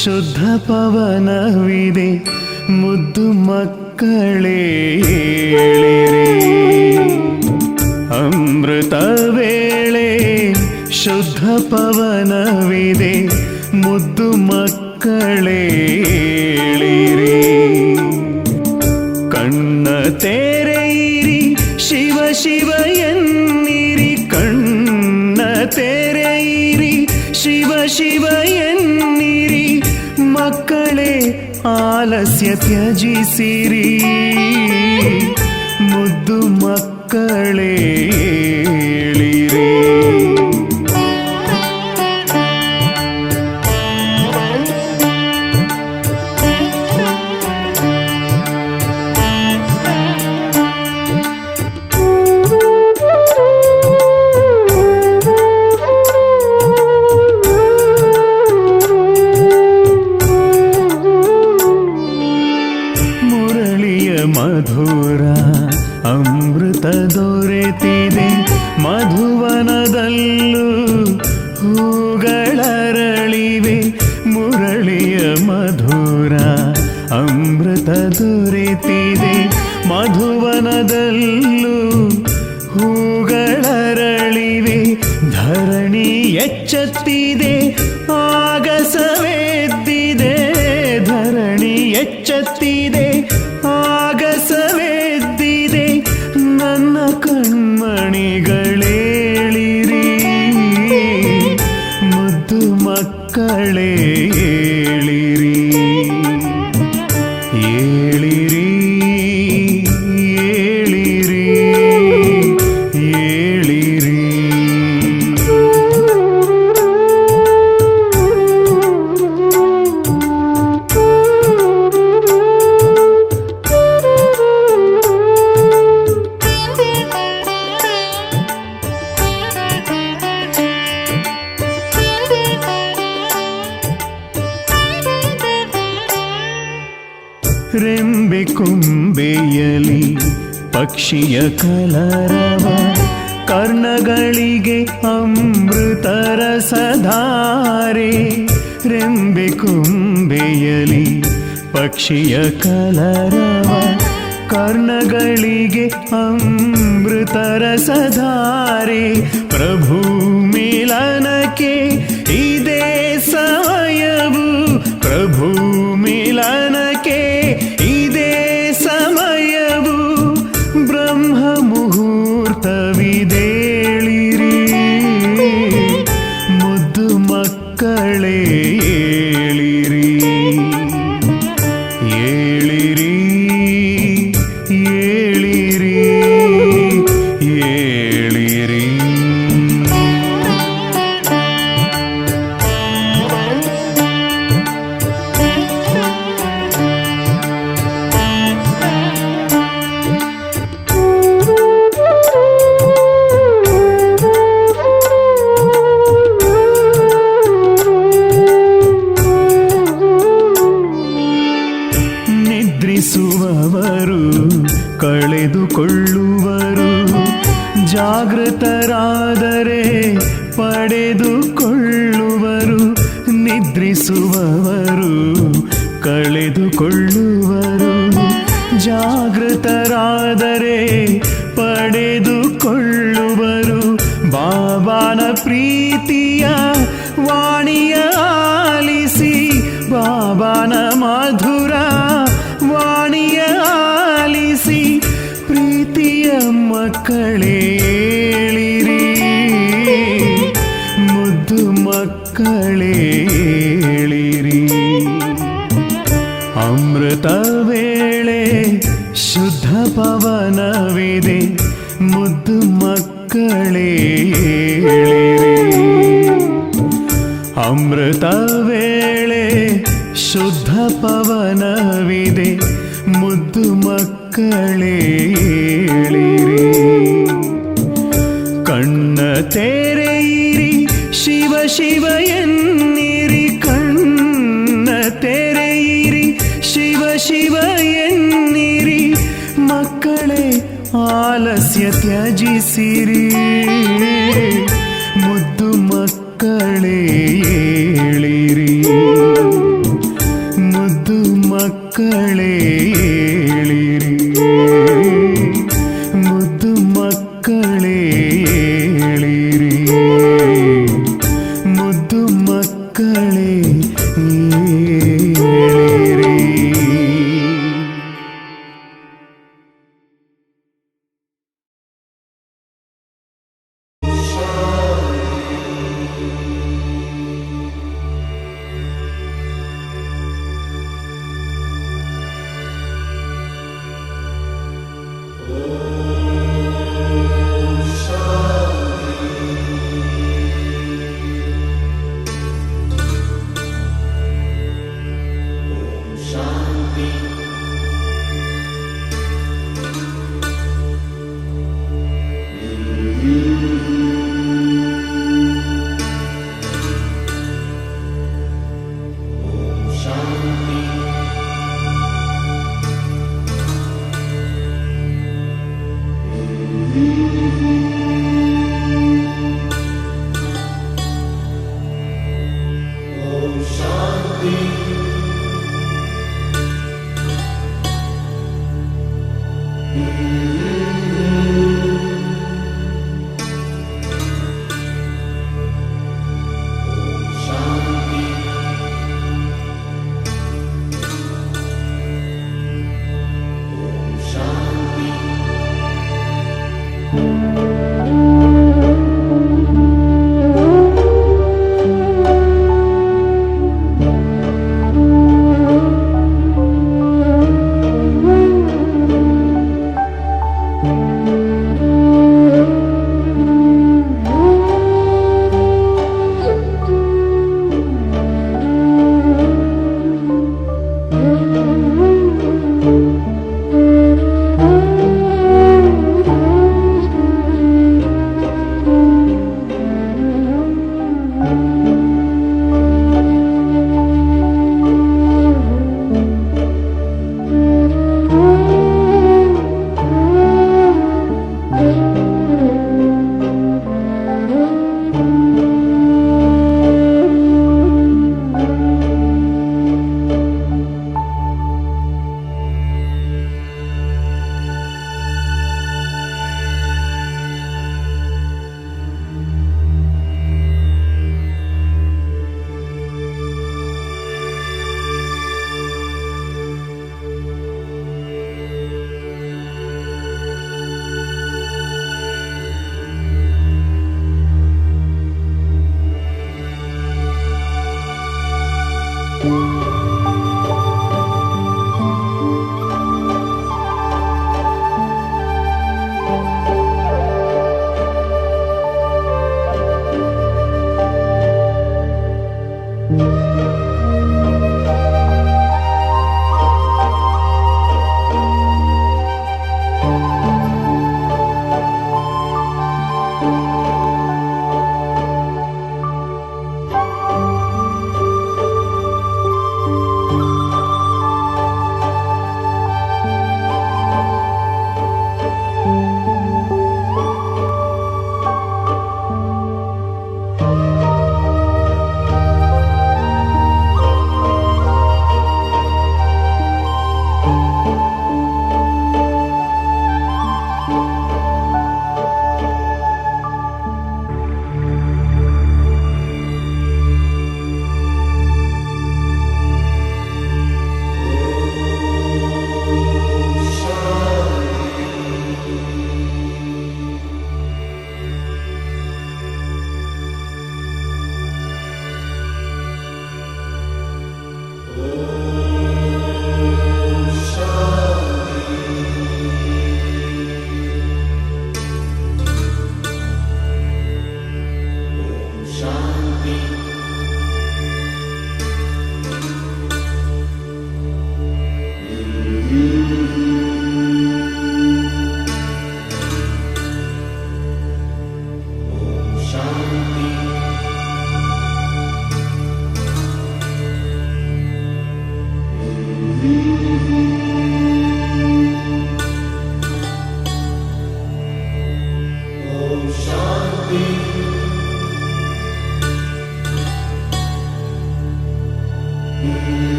ಶುದ್ಧ ಪವನವಿದೆ ಮುದ್ದು ಮಕ್ಕಳೇ ಏಳಿರಿ. ಅಮೃತ ವೇಳೆ ಶುದ್ಧ ಪವನವಿದೆ ಮುದ್ದು ಮಕ್ಕಳೇ ಏಳಿರಿ. ಕಣ್ಣ ತೆರೆಯಿರಿ ಶಿವ ಶಿವ ಎನ್ನಿರಿ, ಕಣ್ಣ ತೆರೆಯಿರಿ ಶಿವ ಶಿವ ಎನ್ನಿರಿ. ಮಕ್ಕಳೇ ಆಲಸ್ಯ ತ್ಯಜಿಸಿರಿ, ಮುದ್ದು ಮಕ್ಕಳೇ ಏಳಿರಿ. ಮಧುರ ಅಮೃತ ದೊರೆತಿದೆ ಮಧುವನದಲ್ಲೂ ಹೂಗಳರಳಿವೆ. ಮುರಳಿಯ ಮಧುರ ಅಮೃತ ದೊರೆತಿದೆ ಮಧುವನದಲ್ಲೂ ಹೂಗಳರಳಿವೆ. ಧರಣಿ ಎಚ್ಚತ್ತಿದೆ ಆಗಸವೆದ್ದಿದೆ, ಧರಣಿ ಎಚ್ಚತ್ತಿದೆ ಆಗಸವೆದ್ದಿದೆ. ನನ್ನ ಕಣ್ಮಣಿಗಳೇಳಿರಿ, ಮುದ್ದು ಮಕ್ಕಳೇ ಏಳಿರಿ. ಏಳಿರಿ ಏಳಿರಿ ಏಳಿರಿ. ರೆಂಬೆ ಕೊಂಬೆಯಲಿ ಪಕ್ಷಿಯ ಕಲರವ, ಕರ್ಣಗಳಿಗೆ ಅಮೃತರ ಸಧಾರೆ. ರೆಂಬೆ ಕೊಂಬೆಯಲಿ ಪಕ್ಷಿಯ ಕಲರವ, ಕರ್ಣಗಳಿಗೆ ಅಮೃತರ ಸಧಾರೆ. ಪ್ರಭು ಮಿಲನಕ್ಕೆ ಇದೇ ಸಮಯವು, ಪ್ರಭು ಮಿಲನಕ್ಕೆ ಇದೇ ಸಮಯವು. ಬ್ರಹ್ಮ ಮುಹೂರ್ತವಿದೇಳಿರಿ, ಮುದ್ದು ಮಕ್ಕಳೇ ಏಳಿರಿ. ಏಳಿರಿ ಏಳಿರಿ ಏಳಿರಿ. ನಿದ್ರಿಸುವವರು ಕಳೆದುಕೊಳ್ಳುವರು, ಜಾಗೃತರಾದರೆ ಪಡೆದುಕೊಳ್ಳುವರು. ನಿದ್ರಿಸುವವರು ಕಳೆದುಕೊಳ್ಳುವರು, ಜಾಗೃತರಾದರೆ ಪಡೆದುಕೊಳ್ಳುವರು. ಬಾಬಾನ ಪ್ರೀತಿಯ ವಾಣಿಯ ಆಲಿಸಿ, ಬಾಬಾನ ಮಧುರ ವಾಣಿಯ ಆಲಿಸಿ. ಪ್ರೀತಿಯ ಮಕ್ಕಳೇ ಏಳಿರಿ, ಮುದ್ದು ಮಕ್ಕಳೇ ಏಳಿರಿ. ಅಮೃತ ವೇಳೆ ಶುದ್ಧ ಪವನವಿದೆ ಮುದ್ದು ಮಕ್ಕಳೇ ಏಳಿರಿ. ಅಮೃತ ವೇಳೆ ಶುದ್ಧ ಪವನವಿದೆ ಮುದ್ದು ಮಕ್ಕಳೇ ಏಳಿರಿ. ಕಣ್ಣ ತೆರೆಯಿರಿ ಶಿವ ಶಿವ ಎನ್ನಿರಿ, ಕಣ್ಣ ತೆರೆಯಿರಿ ಶಿವ ಶಿವ ಎನ್ನಿರಿ. ಮಕ್ಕಳೇ ಆಲಸ್ಯ ತ್ಯಜಿಸಿರಿ, ಮುದ್ದು ಮಕ್ಕಳೇ ಏಳಿರಿ.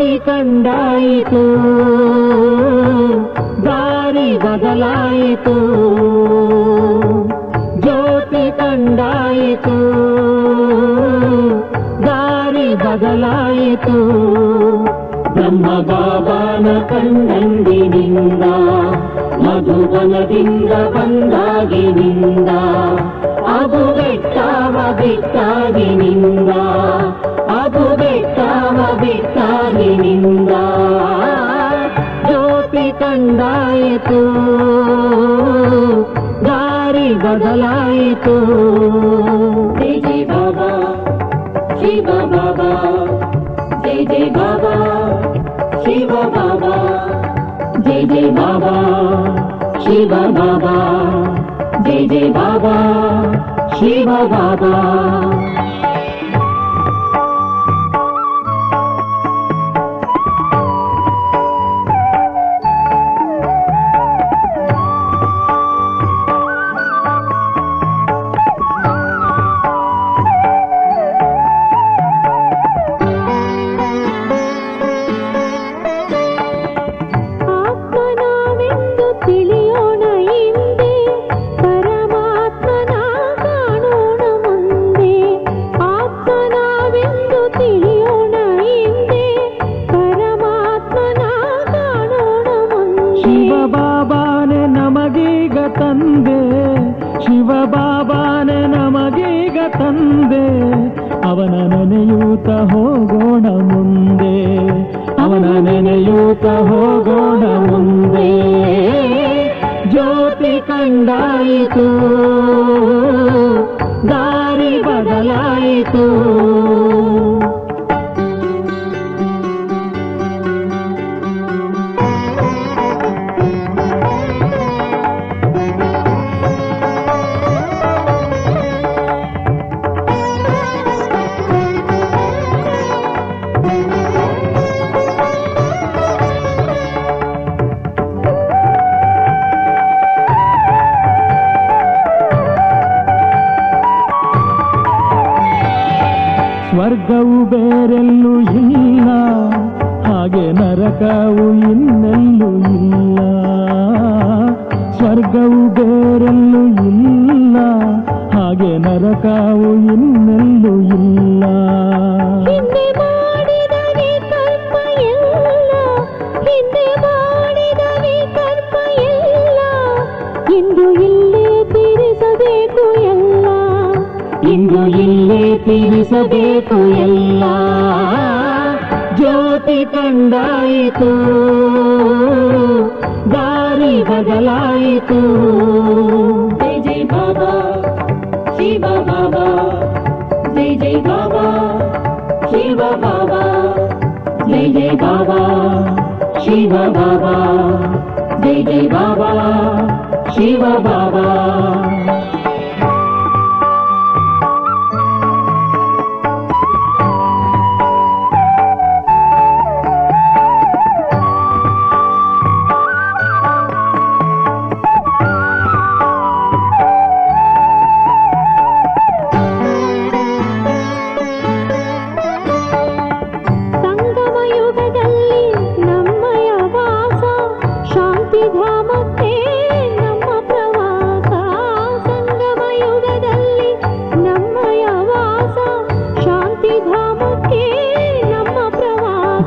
ಜ್ಯೋತಿ ಕಂಡಾಯಿತು, ದಾರಿ ಬದಲಾಯಿತು. ಜ್ಯೋತಿ ಕಂಡಾಯಿತು, ದಾರಿ ಬದಲಾಯಿತು. ಬ್ರಹ್ಮ ಬಾಬಾನ ಕಣ್ಣಂದಿನಿಂದ, ಮಧುಬನದಿಂದ ಬಂದಾಗಿನಿಂದ, ಅದು ಬೆಟ್ಟವ ಬಿಟ್ಟಾಗಿನಿಂದ, ಅದು ಬೆಟ್ಟವ ಬಿಟ್ಟಾಗಿನಿಂದ. ಜ್ಯೋತಿ ಕಂಡಾಯಿತು, ದಾರಿ ಬದಲಾಯಿತು. ಜೈ ಜೈ ಬಾಬಾ, ಶಿವ ಬಾಬಾ, ಜೈ ಜೈ ಬಾಬಾ, ಶಿವ ಬಾಬಾ, ಜೈ ಜೈ ಬಾಬಾ, ಶಿವ ಬಾಬಾ, ಜೈ ಜೈ ಬಾಬಾ, ಶಿವ ಬಾಬಾ. ಅವನ ನೆನೆಯೂತ ಹೋಗೋಣ ಮುಂದೆ, ಅವನ ನೆನೆಯೂತ ಹೋಗೋಣ ಮುಂದೆ. ಜ್ಯೋತಿ ಕಂಡಾಯಿತು, ದಾರಿ ಬದಲಾಯಿತು. ಸ್ವರ್ಗವು ಬೇರೆಲ್ಲೂ ಇಲ್ಲ, ಹಾಗೆ ನರಕವು ಇನ್ನೆಲ್ಲೂ ಇಲ್ಲ. ಸ್ವರ್ಗವು ಬೇರೆಲ್ಲೂ ಇಲ್ಲ, ಹಾಗೆ ನರಕವು ಇನ್ನೆಲ್ಲೂ ಇಲ್ಲ. ಹಿಂದೆ ಮಾಡಿದವೆ ಕರ್ಮ ಎಲ್ಲ, ಹಿಂದೆ ಮಾಡಿದವೆ ಕರ್ಮ ಎಲ್ಲ, ಇಂದು ಇಲ್ಲೇ ತೀರಿಸಬೇಕು ಎಲ್ಲ, ಇಂದು ಇಲ್ಲೇ ತೀರಿಸಬೇಕು ಎಲ್ಲ. ಜ್ಯೋತಿ ಕಂಡಾಯಿತು, ದಾರಿ ಬದಲಾಯಿತು. ಜೈ ಜೈ ಬಾಬಾ, ಶಿವ ಬಾಬಾ, ಜೈ ಜೈ ಬಾಬಾ, ಶಿವ ಬಾಬಾ, ಜೈ ಜೈ ಬಾಬಾ, ಶಿವ ಬಾಬಾ, ಜೈ ಜೈ ಬಾಬಾ, ಶಿವ ಬಾಬಾ.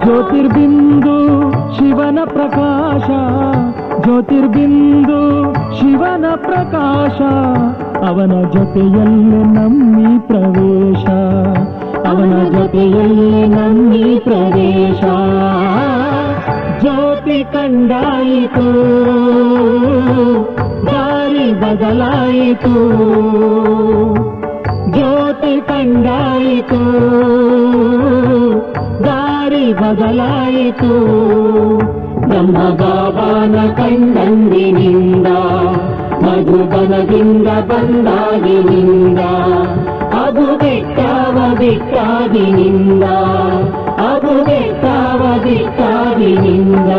ಜ್ಯೋತಿರ್ಬಿಂದು ಶಿವನ ಪ್ರಕಾಶ, ಜ್ಯೋತಿರ್ಬಿಂದು ಶಿವನ ಪ್ರಕಾಶ, ಅವನ ಜೊತೆಯಲ್ಲೇ ನಮ್ಮಿ ಪ್ರವೇಶ, ಅವನ ಜೊತೆಯಲ್ಲೇ ನಮ್ಮಿ ಪ್ರವೇಶ. ಜ್ಯೋತಿ ಕಂಡಾಯಿತು, ದಾರಿ ಬದಲಾಯಿತು. ಜ್ಯೋತಿ ಕಂಡಾಯಿತು, ದಾರಿ ಬದಲಾಯಿತು. ಬ್ರಹ್ಮ ಬಾಬಾನ ಕಣ್ಣಂದಿನಿಂದ, ಮಧುಬನದಿಂದ ಬಂದಾಗಿನಿಂದ, ಅದು ಬೆಟ್ಟವ ಬಿಟ್ಟಾಗಿನಿಂದ, ಅದು ಬೆಟ್ಟವ ಬಿಟ್ಟಾಗಿನಿಂದ.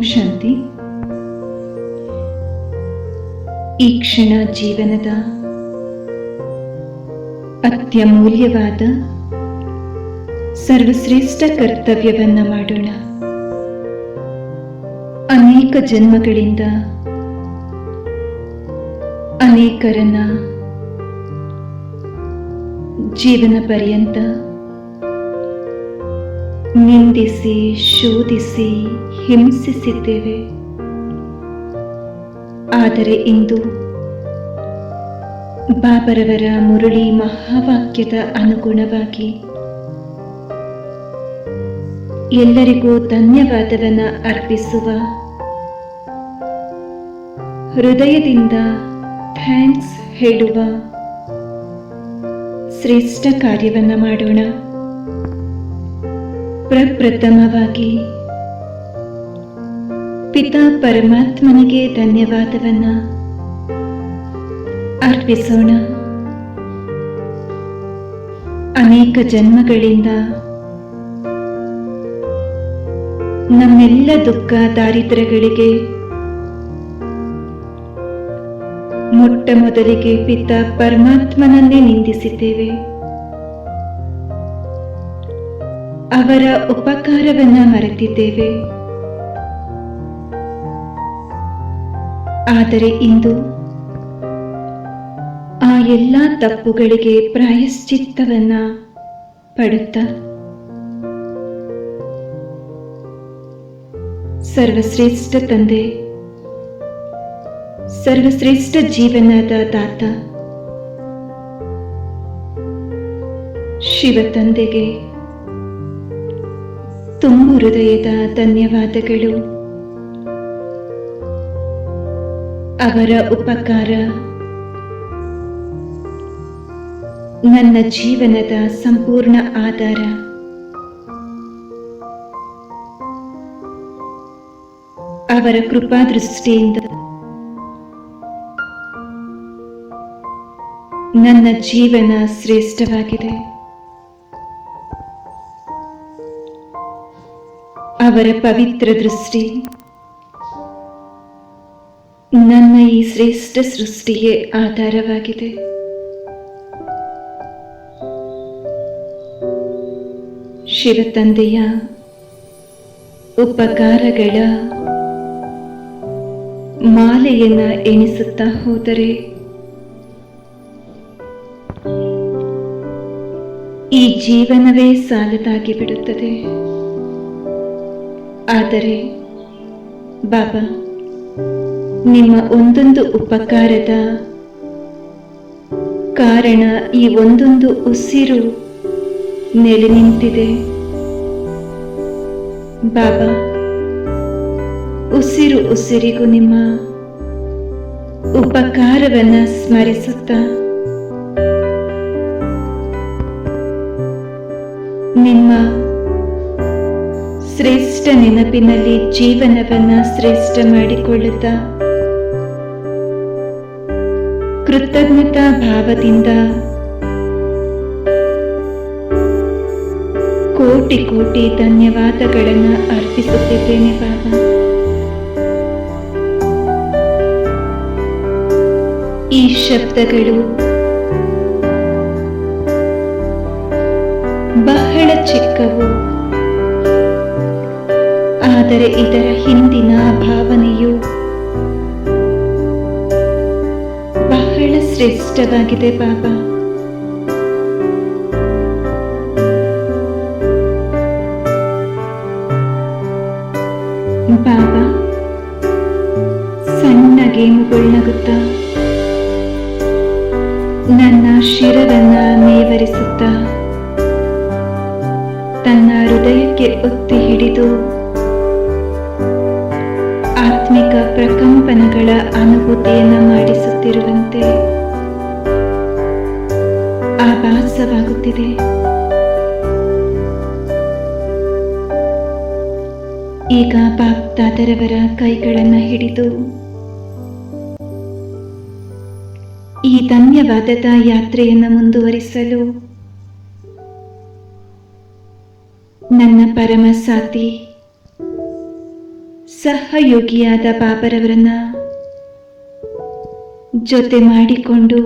ಶಾಂತಿ. ಈ ಕ್ಷಣ ಜೀವನದ ಅತ್ಯಮೂಲ್ಯವಾದ ಸರ್ವಶ್ರೇಷ್ಠ ಕರ್ತವ್ಯವನ್ನ ಮಾಡೋಣ. ಅನೇಕ ಜನ್ಮಗಳಿಂದ ಅನೇಕರನ್ನ ಜೀವನ ಪರ್ಯಂತ ನಿಂದಿಸಿ, ಶೋಧಿಸಿ, ಹಿಂಸಿಸಿದ್ದೇವೆ. ಆದರೆ ಇಂದು ಬಾಬರವರ ಮುರಳಿ ಮಹಾವಾಕ್ಯದ ಅನುಗುಣವಾಗಿ ಎಲ್ಲರಿಗೂ ಧನ್ಯವಾದವನ್ನ ಅರ್ಪಿಸುವ, ಹೃದಯದಿಂದ ಥ್ಯಾಂಕ್ಸ್ ಹೇಳುವ ಶ್ರೇಷ್ಠ ಕಾರ್ಯವನ್ನ ಮಾಡೋಣ. ಪ್ರಪ್ರಥಮವಾಗಿ ಪಿತಾ ಪರಮಾತ್ಮನಿಗೆ ಧನ್ಯವಾದವನ್ನ ಅರ್ಪಿಸೋಣ. ಅನೇಕ ಜನ್ಮಗಳಿಂದ ನಮ್ಮೆಲ್ಲ ದುಃಖ ದಾರಿದ್ರ್ಯಗಳಿಗೆ ಮೊಟ್ಟ ಮೊದಲಿಗೆ ಪಿತಾ ಪರಮಾತ್ಮನನ್ನೇ ನಿಂದಿಸಿದ್ದೇವೆ. ಅವರ ಉಪಕಾರವನ್ನ ಮರೆತಿದ್ದೇವೆ. ಆದರೆ ಇಂದು ಆ ಎಲ್ಲ ತಪ್ಪುಗಳಿಗೆ ಪ್ರಾಯಶ್ಚಿತ್ತವನ್ನ ಪಡುತ್ತಾ ಸರ್ವಶ್ರೇಷ್ಠ ತಂದೆ, ಸರ್ವಶ್ರೇಷ್ಠ ಜೀವನದ ದಾತ ಶಿವ ತಂದೆಗೆ ತುಂಬು ಹೃದಯದ ಧನ್ಯವಾದಗಳು. ಅವರ ಉಪಕಾರ ನನ್ನ ಜೀವನದ ಸಂಪೂರ್ಣ ಆಧಾರ. ಅವರ ಕೃಪಾದೃಷ್ಟಿಯಿಂದ ನನ್ನ ಜೀವನ ಶ್ರೇಷ್ಠವಾಗಿದೆ. ಅವರ ಪವಿತ್ರ ದೃಷ್ಟಿ ನನ್ನ ಈ ಶ್ರೇಷ್ಠ ಸೃಷ್ಟಿಗೆ ಆಧಾರವಾಗಿದೆ. ಶಿವತಂದೆಯ ಉಪಕಾರಗಳ ಮಾಲೆಯನ್ನ ಎಣಿಸುತ್ತಾ ಹೋದರೆ ಈ ಜೀವನವೇ ಸಾಲದಾಗಿ ಬಿಡುತ್ತದೆ. ಆದರೆ ಬಾಬಾ, ನಿಮ್ಮ ಒಂದೊಂದು ಉಪಕಾರದ ಕಾರಣ ಈ ಒಂದೊಂದು ಉಸಿರು ನೆಲೆ ನಿಂತಿದೆ. ಬಾಬಾ, ಉಸಿರು ಉಸಿರಿಗೂ ನಿಮ್ಮ ಉಪಕಾರವನ್ನ ಸ್ಮರಿಸುತ್ತಾ ನಿಮ್ಮ ಶ್ರೇಷ್ಠ ನೆನಪಿನಲ್ಲಿ ಜೀವನವನ್ನ ಶ್ರೇಷ್ಠ ಮಾಡಿಕೊಳ್ಳುತ್ತಾ ಕೃತಜ್ಞತಾ ಭಾವದಿಂದ ಕೋಟಿ ಕೋಟಿ ಧನ್ಯವಾದಗಳನ್ನು ಅರ್ಪಿಸುತ್ತಿದ್ದೇನೆ ಬಾಬಾ. ಈ ಶಬ್ದಗಳು ಬಹಳ ಚಿಕ್ಕವು, ಆದರೆ ಇದರ ಹಿಂದಿನ ಭಾವನೆಯು ಬಹಳ ಶ್ರೇಷ್ಠವಾಗಿದೆ ಬಾಬಾ. ಬಾಬಾ ಸಣ್ಣಗೆ ಮುಗುಳ್ನಗುತ್ತಾ ನನ್ನ ಶಿರವನ್ನ ನೇವರಿಸುತ್ತಾ ತನ್ನ ಹೃದಯಕ್ಕೆ ಒತ್ತಿ ಹಿಡಿದು ಆತ್ಮಿಕ ಪ್ರಕಂಪನಗಳ ಅನುಭೂತಿಯನ್ನ ಮಾಡಿಸುತ್ತಿರುವಂತೆ ಆಭಾಸವಾಗುತ್ತಿದೆ. ಈಗ ಬಾಪ್ದಾದರವರ ಕೈಗಳನ್ನ ಹಿಡಿದು ಈ ಧನ್ಯವಾದದ ಯಾತ್ರೆಯನ್ನು ಮುಂದುವರಿಸಲು ನನ್ನ ಪರಮ ಸಾಥಿ ಸಹಯೋಗಿಯಾದ ಬಾಬರವರನ್ನ ಜೊತೆ ಮಾಡಿಕೊಂಡು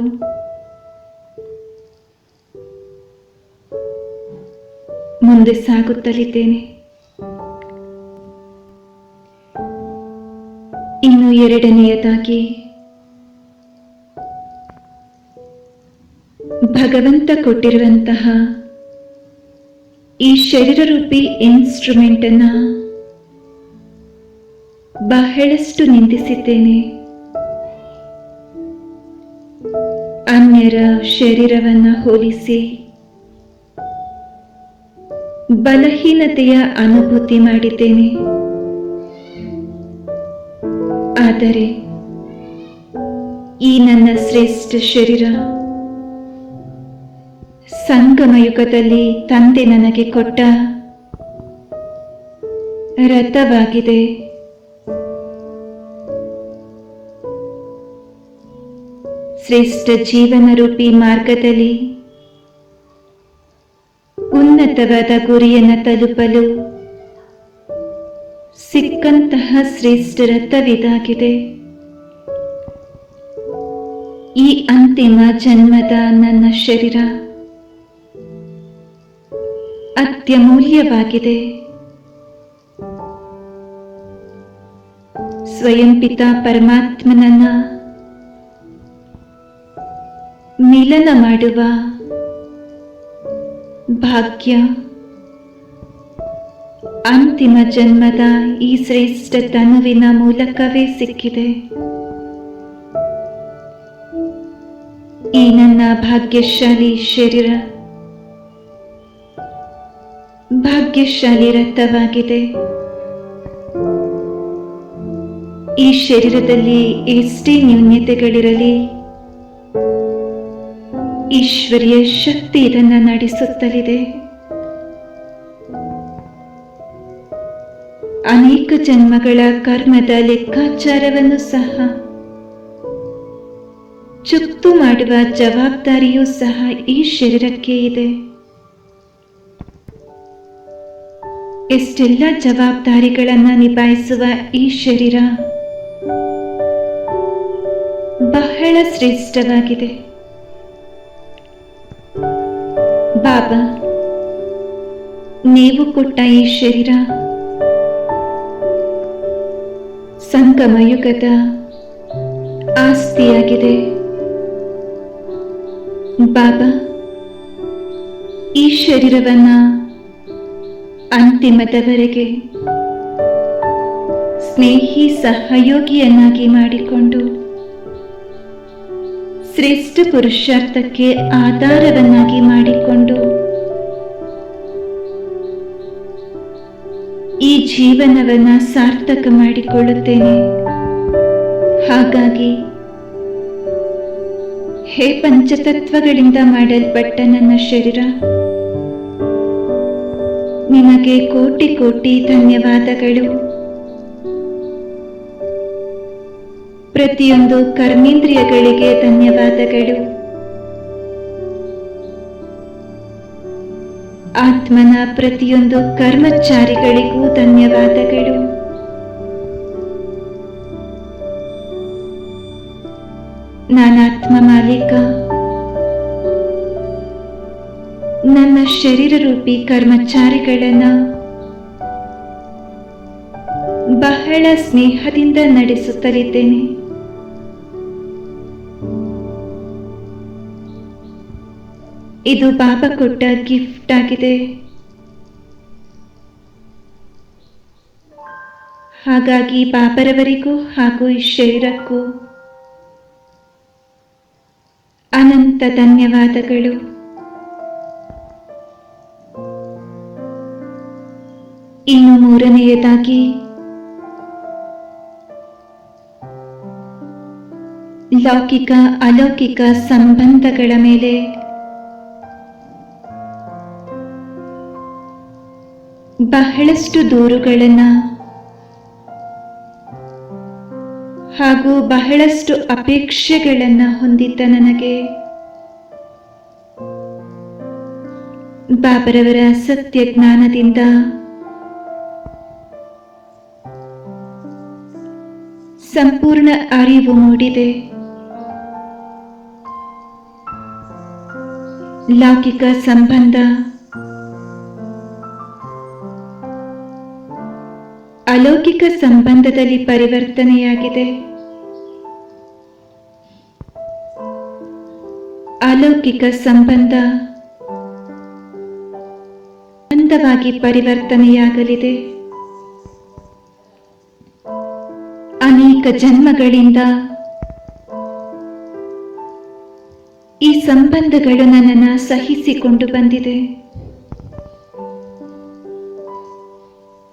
ಮುಂದೆ ಸಾಗುತ್ತಲಿದ್ದೇನೆ. ಇನ್ನು ಎರಡನೆಯದಾಗಿ ಭಗವಂತ ಕೊಟ್ಟಿರುವಂತಹ ಈ ಶರೀರ ರೂಪಿ ಇನ್ಸ್ಟ್ರುಮೆಂಟ್ ಅನ್ನ ಬಹಳಷ್ಟು ನಿಂದಿಸಿದ್ದೇನೆ. ಅನ್ಯರ ಶರೀರವನ್ನ ಹೋಲಿಸಿ ಬಲಹೀನತೆಯ ಅನುಭೂತಿ ಮಾಡಿದ್ದೇನೆ. ಆದರೆ ಈ ನನ್ನ ಶ್ರೇಷ್ಠ ಶರೀರ ಸಂಗಮ ಯುಗದಲ್ಲಿ ತಂದೆ ನನಗೆ ಕೊಟ್ಟ ರಥವಾಗಿದೆ. ಶ್ರೇಷ್ಠ ಜೀವನ ರೂಪಿ ಮಾರ್ಗದಲ್ಲಿ ಉನ್ನತವಾದ ಗುರಿಯನ್ನು ತಲುಪಲು ಸಿಕ್ಕಂತಹ ಶ್ರೇಷ್ಠ ರಥವಿದಾಗಿದೆ. ಈ ಅಂತಿಮ ಜನ್ಮದ ನನ್ನ ಶರೀರ ಅತ್ಯಮೂಲ್ಯವಾಗಿದೆ. ಸ್ವಯಂ ಪಿತಾ ಪರಮಾತ್ಮನನ್ನ ಮಿಲನ ಮಾಡುವ ಭಾಗ್ಯ ಅಂತಿಮ ಜನ್ಮದ ಈ ಶ್ರೇಷ್ಠ ತನುವಿನ ಮೂಲಕವೇ ಸಿಕ್ಕಿದೆ. ಈ ನನ್ನ ಭಾಗ್ಯಶಾಲಿ ಶರೀರ ಭಾಗ್ಯಶಾಲಿ ರಥವಾಗಿದೆ. ಈ ಶರೀರದಲ್ಲಿ ಎಷ್ಟೇ ನ್ಯೂನ್ಯತೆಗಳಿರಲಿ ಈಶ್ವರ್ಯ ಶಕ್ತಿ ಇದನ್ನು ನಡೆಸುತ್ತಲಿದೆ. ಅನೇಕ ಜನ್ಮಗಳ ಕರ್ಮದ ಲೆಕ್ಕಾಚಾರವನ್ನು ಸಹ ಚುಕ್ತು ಮಾಡುವ ಜವಾಬ್ದಾರಿಯೂ ಸಹ ಈ ಶರೀರಕ್ಕೆ ಇದೆ. ಎಷ್ಟೆಲ್ಲ ಜವಾಬ್ದಾರಿಗಳನ್ನು ನಿಭಾಯಿಸುವ ಈ ಶರೀರ ಬಹಳ ಶ್ರೇಷ್ಠವಾಗಿದೆ. ಬಾಬಾ, ನೀವು ಕೊಟ್ಟ ಈ ಶರೀರ ಸಂಗಮಯುಗದ ಆಸ್ತಿಯಾಗಿದೆ. ಬಾಬಾ, ಈ ಶರೀರವನ್ನ ಅಂತಿಮದವರೆಗೆ ಸ್ನೇಹಿ ಸಹಯೋಗಿಯನ್ನಾಗಿ ಮಾಡಿಕೊಂಡು ಶ್ರೇಷ್ಠ ಪುರುಷಾರ್ಥಕ್ಕೆ ಆಧಾರವನ್ನಾಗಿ ಮಾಡಿಕೊಂಡು ಈ ಜೀವನವನ್ನ ಸಾರ್ಥಕ ಮಾಡಿಕೊಳ್ಳುತ್ತೇನೆ. ಹಾಗಾಗಿ ಹೇ ಪಂಚತತ್ವಗಳಿಂದ ಮಾಡಲ್ಪಟ್ಟ ನನ್ನ ಶರೀರ, ನಿನಗೆ ಕೋಟಿ ಕೋಟಿ ಧನ್ಯವಾದಗಳು. ಪ್ರತಿಯೊಂದು ಕರ್ಮೇಂದ್ರಿಯಗಳಿಗೆ ಧನ್ಯವಾದಗಳು. ಆತ್ಮನ ಪ್ರತಿಯೊಂದು ಕರ್ಮಚಾರಿಗಳಿಗೂ ಧನ್ಯವಾದಗಳು. ನಾನಾತ್ಮ ಮಾಲೀಕ, ನನ್ನ ಶರೀರ ರೂಪಿ ಕರ್ಮಚಾರಿಗಳನ್ನ ಬಹಳ ಸ್ನೇಹದಿಂದ ನಡೆಸುತ್ತಲಿದ್ದೇನೆ. ಇದು ಬಾಬಾ ಕೊಟ್ಟ ಗಿಫ್ಟ್ ಆಗಿದೆ. ಹಾಗಾಗಿ ಬಾಬರವರಿಗೂ ಹಾಗೂ ಈ ಶರೀರಕ್ಕೂ ಅನಂತ ಧನ್ಯವಾದಗಳು. ಇನ್ನು ಮೂರನೆಯದಾಗಿ ಲೌಕಿಕ ಅಲೌಕಿಕ ಸಂಬಂಧಗಳ ಮೇಲೆ ಬಹಳಷ್ಟು ದೂರುಗಳನ್ನು ಹಾಗೂ ಬಹಳಷ್ಟು ಅಪೇಕ್ಷೆಗಳನ್ನು ಹೊಂದಿದ್ದ ನನಗೆ ಬಾಬರವರ ಸತ್ಯ ಜ್ಞಾನದಿಂದ ಸಂಪೂರ್ಣ ಅರಿವು ಮೂಡಿದೆ. ಲೌಕಿಕ ಸಂಬಂಧ ಅಲೌಕಿಕ ಸಂಬಂಧದಲ್ಲಿ ಪರಿವರ್ತನೆಯಾಗಿದೆ. ಅಲೌಕಿಕ ಸಂಬಂಧ ಅಂದವಾಗಿ ಪರಿವರ್ತನೆಯಾಗಲಿದೆ. ಅನೇಕ ಜನ್ಮಗಳಿಂದ ಈ ಸಂಬಂಧಗಳು ನನ್ನನ್ನು ಸಹಿಸಿಕೊಂಡು ಬಂದಿದೆ.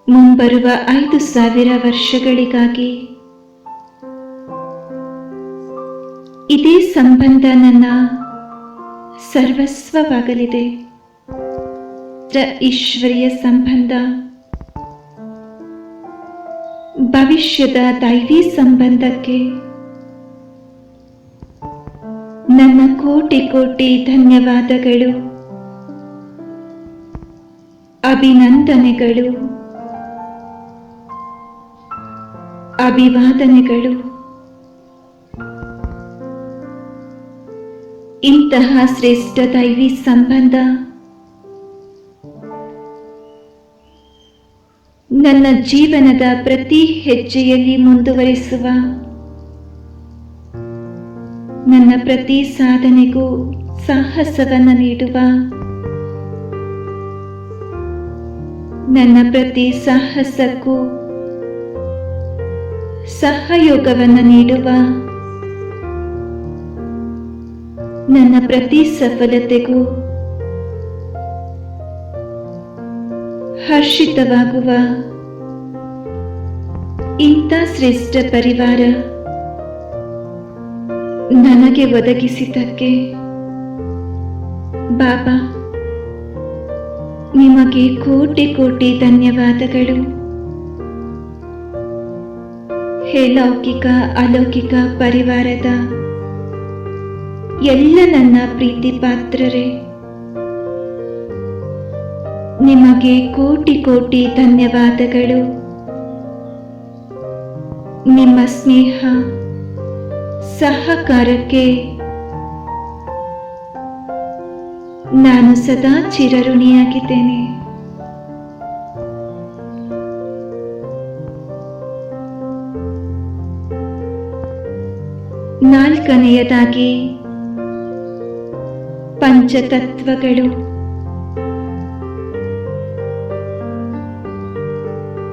ಮುಂಬರುವ 5000 ವರ್ಷಗಳಿಗಾಗಿ ಇದೇ ಸಂಬಂಧ ನನ್ನ ಸರ್ವಸ್ವವಾಗಲಿದೆ. ಈಶ್ವರೀಯ ಸಂಬಂಧ, ಭವಿಷ್ಯದ ದೈವಿ ಸಂಬಂಧಕ್ಕೆ ನನ್ನ ಕೋಟಿ ಕೋಟಿ ಧನ್ಯವಾದಗಳು, ಅಭಿನಂದನೆಗಳು, ಅಭಿವಾದನೆಗಳು. ಇಂತಹ ಶ್ರೇಷ್ಠ ದೈವಿ ಸಂಬಂಧ ನನ್ನ ಜೀವನದ ಪ್ರತಿ ಹೆಜ್ಜೆಯಲ್ಲಿ ಮುಂದುವರಿಸುವ, ನನ್ನ ಪ್ರತಿ ಸಾಧನೆಗೂ ಸಾಹಸವನ್ನು ನೀಡುವ, ನನ್ನ ಪ್ರತಿ ಸಾಹಸಕ್ಕೂ ಸಹಯೋಗವನ್ನು ನೀಡುವ, ನನ್ನ ಪ್ರತಿ ಸಫಲತೆಗೂ ಹರ್ಷಿತವಾಗುವ ಇಂಥ ಶ್ರೇಷ್ಠ ಪರಿವಾರ ನನಗೆ ಒದಗಿಸಿದ್ದಕ್ಕೆ ಬಾಬಾ ನಿಮಗೆ ಕೋಟಿ ಕೋಟಿ ಧನ್ಯವಾದಗಳು. ಹೇ ಲೌಕಿಕ ಅಲೌಕಿಕ ಪರಿವಾರದ ಎಲ್ಲ ನನ್ನ ಪ್ರೀತಿ ಪಾತ್ರರೇ, ನಿಮಗೆ ಕೋಟಿ ಕೋಟಿ ಧನ್ಯವಾದಗಳು. ನಿಮ್ಮ ಸ್ನೇಹ ಸಹಕಾರಕ್ಕೆ ನಾನು ಸದಾ ಚಿರಋಣಿಯಾಗಿದ್ದೇನೆ. ನಾಲ್ಕನೆಯದಾಗಿ ಪಂಚತತ್ವಗಳು.